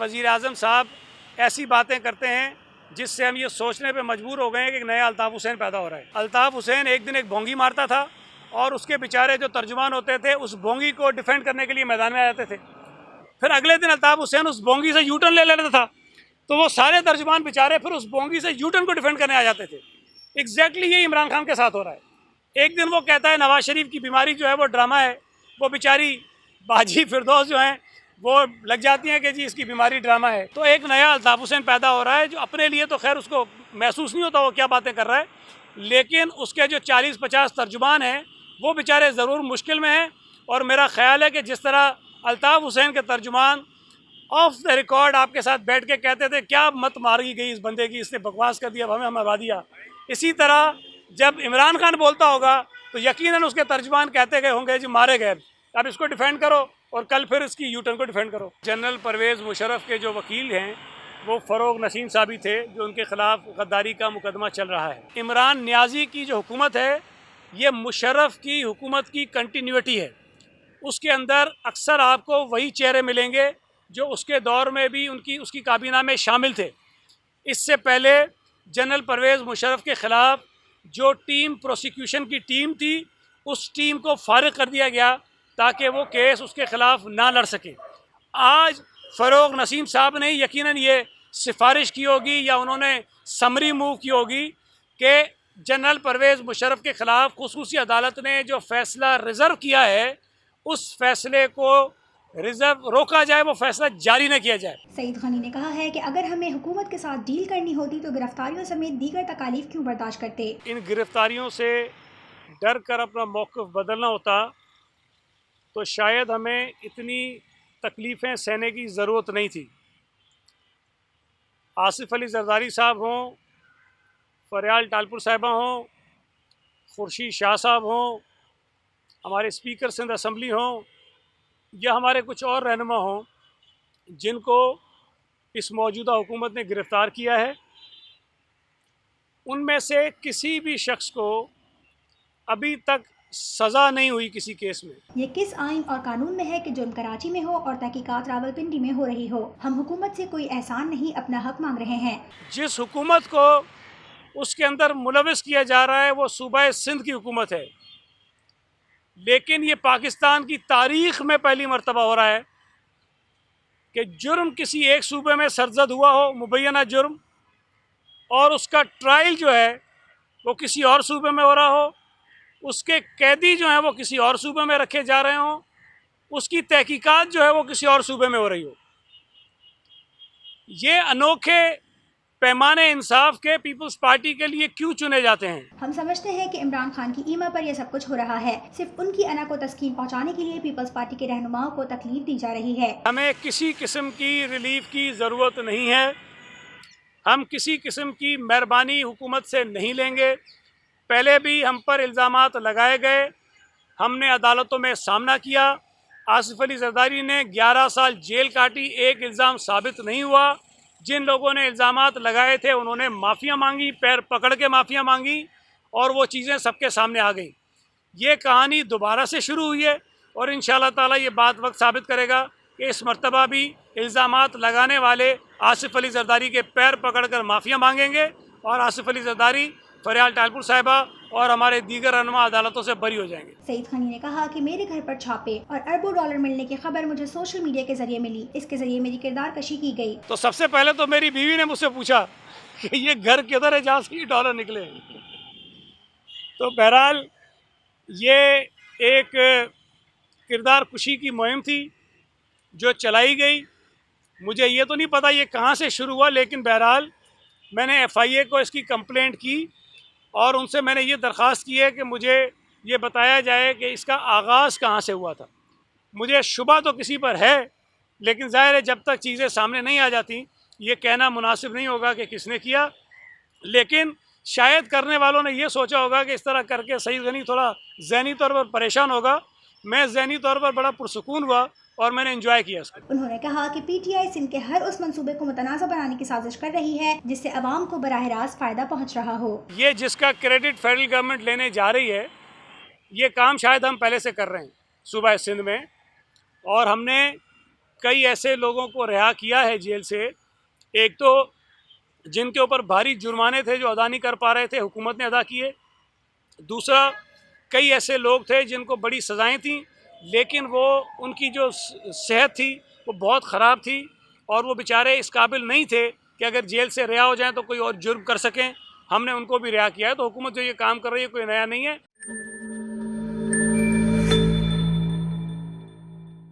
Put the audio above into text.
वज़ीर आज़म साहब ऐसी बातें करते हैं जिससे हम ये सोचने पे मजबूर हो गए हैं कि एक नया अल्ताफ़ हुसैन पैदा हो रहा है। अल्ताफ़ हुसैन एक दिन एक भोंगी मारता था और उसके बेचारे जो तर्जुमान होते थे उस भोंगी को डिफेंड करने के लिए मैदान में आ जाते थे। फिर अगले दिन अल्ताफ़ हुसैन उस भोंगी से यूटर्न ले लेता था, तो वो सारे तर्जुमान बेचारे फिर उस भोंगी से यूटर्न को डिफेंड करने आ जाते थे। एग्जैक्टली ये इमरान खान के साथ हो रहा है। एक दिन वो कहता है नवाज शरीफ की बीमारी जो है वो ड्रामा है, वो बेचारी बाजी फिरदौस जो हैं वो लग जाती हैं कि जी इसकी बीमारी ड्रामा है। तो एक नया अल्ताफ़ हुसैन पैदा हो रहा है जो अपने लिए तो खैर उसको महसूस नहीं होता वो क्या बातें कर रहा है, लेकिन उसके जो 40-50 तर्जुमान हैं वो बेचारे ज़रूर मुश्किल में हैं। और मेरा ख़्याल है कि जिस तरह अल्ताफ़ हुसैन के तर्जुमान ऑफ द रिकॉर्ड आपके साथ बैठ के कहते थे क्या मत मारी गई इस बंदे की, इसने बकवास कर दिया, हमें मरवा दिया, इसी तरह जब इमरान खान बोलता होगा तो यकीनन उसके तर्जुमान कहते गए होंगे जी मारे गए, अब इसको डिफेंड करो और कल फिर इसकी यूटर्न को डिफेंड करो। जनरल परवेज़ मुशर्रफ के जो वकील हैं वो फ़रोग नसीम साहब थे जो उनके ख़िलाफ़ गद्दारी का मुकदमा चल रहा है। इमरान नियाज़ी की जो हुकूमत है ये मुशर्रफ की हुकूमत की कंटिन्यूटी है। उसके अंदर अक्सर आपको वही चेहरे मिलेंगे जो उसके दौर में भी उसकी काबीना में शामिल थे। इससे पहले जनरल परवेज़ मुशर्रफ के ख़िलाफ़ जो टीम प्रोसिक्यूशन की टीम थी उस टीम को फारिग कर दिया गया ताकि वो केस उसके ख़िलाफ़ ना लड़ सके। आज फ़रोग नसीम साहब ने यकीनन ये सिफारिश की होगी या उन्होंने समरी मूव की होगी कि जनरल परवेज़ मुशर्रफ के ख़िलाफ़ खुसूसी अदालत ने जो फ़ैसला रिज़र्व किया है उस फैसले को रिजर्व रोका जाए, वो फैसला जारी न किया जाए। सईद गनी ने कहा है कि अगर हमें हुकूमत के साथ डील करनी होती तो गिरफ्तारियों समेत दीगर तकालीफ क्यों बर्दाश्त करते। इन गिरफ्तारियों से डर कर अपना मौक़िफ़ बदलना होता तो शायद हमें इतनी तकलीफ़ें सहने की ज़रूरत नहीं थी। आसिफ अली जरदारी साहब हों, फरियाल टालपुर साहिबा हों, खुर्शीद शाह साहब हों, हमारे स्पीकर सिंध असम्बली हों या हमारे कुछ और रहनुमा हों जिनको इस मौजूदा हुकूमत ने गिरफ़्तार किया है, उनमें से किसी भी शख्स को अभी तक सज़ा नहीं हुई किसी केस में। ये किस आइन और कानून में है कि जुर्म कराची में हो और तहकीकात रावलपिंडी में हो रही हो। हम हुकूमत से कोई एहसान नहीं अपना हक मांग रहे हैं। जिस हुकूमत को उसके अंदर मुलविस किया जा रहा है वो सूबा सिंध की हुकूमत है, लेकिन ये पाकिस्तान की तारीख़ में पहली मरतबा हो रहा है कि जुर्म किसी एक सूबे में सरजद हुआ हो मुबैना जुर्म, और उसका ट्रायल जो है वो किसी और सूबे में हो रहा हो, उसके कैदी जो हैं वो किसी और सूबे में रखे जा रहे हों, उसकी तहकीकात जो है वो किसी और सूबे में हो रही हो। ये अनोखे पैमाने इंसाफ के पीपल्स पार्टी के लिए क्यों चुने जाते हैं? हम समझते हैं कि इमरान खान की ईमा पर यह सब कुछ हो रहा है। सिर्फ उनकी अना को तस्कीन पहुंचाने के लिए पीपल्स पार्टी के रहनुमाओं को तकलीफ दी जा रही है। हमें किसी किस्म की रिलीफ की ज़रूरत नहीं है। हम किसी किस्म की मेहरबानी हुकूमत से नहीं लेंगे। पहले भी हम पर इल्ज़ामात लगाए गए, हमने अदालतों में सामना किया। आसिफ अली जरदारी ने 11 साल जेल काटी, एक इल्ज़ाम साबित नहीं हुआ। जिन लोगों ने इल्ज़ामात लगाए थे उन्होंने माफ़िया मांगी, पैर पकड़ के माफ़िया मांगी और वो चीज़ें सबके सामने आ गई। ये कहानी दोबारा से शुरू हुई है और इंशाअल्लाह ताला ये बात वक्त साबित करेगा कि इस मर्तबा भी इल्ज़ामात लगाने वाले आसिफ अली जरदारी के पैर पकड़ कर माफ़िया मांगेंगे और आसिफ अली जरदारी, फरियाल टालपुर साहिबा और हमारे दीगर रहनुमा अदालतों से बरी हो जाएंगे। सईद गनी ने कहा कि मेरे घर पर छापे और अरबों डॉलर मिलने की खबर मुझे सोशल मीडिया के जरिए मिली। इसके जरिए मेरी किरदार कशी की गई। तो सबसे पहले तो मेरी बीवी ने मुझसे पूछा कि ये घर किधर है जहाँ से डॉलर निकले। तो बहरहाल ये एक किरदार कुशी की मुहिम थी जो चलाई गई। मुझे ये तो नहीं पता ये कहाँ से शुरू हुआ, लेकिन बहरहाल मैंने FIA को इसकी कंप्लेंट की और उनसे मैंने ये दरख्वास्त की है कि मुझे ये बताया जाए कि इसका आगाज़ कहाँ से हुआ था। मुझे शुबा तो किसी पर है, लेकिन ज़ाहिर है जब तक चीज़ें सामने नहीं आ जाती ये कहना मुनासिब नहीं होगा कि किसने किया। लेकिन शायद करने वालों ने ये सोचा होगा कि इस तरह करके सईद गनी थोड़ा ज़हनी तौर पर परेशान होगा। मैं ज़हनी तौर पर बड़ा पुरसुकून हुआ और मैंने एंजॉय किया इसको। उन्होंने कहा कि PTI सिंध के हर उस मंसूबे को मुतनाज़ा बनाने की साजिश कर रही है जिससे अवाम को बराह रास्त फ़ायदा पहुँच रहा हो। ये जिसका क्रेडिट फेडरल गवर्नमेंट लेने जा रही है, ये काम शायद हम पहले से कर रहे हैं सूबा सिंध में, और हमने कई ऐसे लोगों को रिहा किया है जेल से। एक तो जिनके ऊपर भारी जुर्माने थे जो अदा नहीं कर पा रहे थे, हुकूमत ने अदा किए। दूसरा, कई ऐसे लोग थे जिनको बड़ी सज़ाएं थीं, लेकिन वो उनकी जो सेहत थी वो बहुत ख़राब थी और वो बेचारे इस काबिल नहीं थे कि अगर जेल से रिहा हो जाएं तो कोई और जुर्म कर सकें। हमने उनको भी रिहा किया है। तो हुकूमत जो ये काम कर रही है कोई नया नहीं है।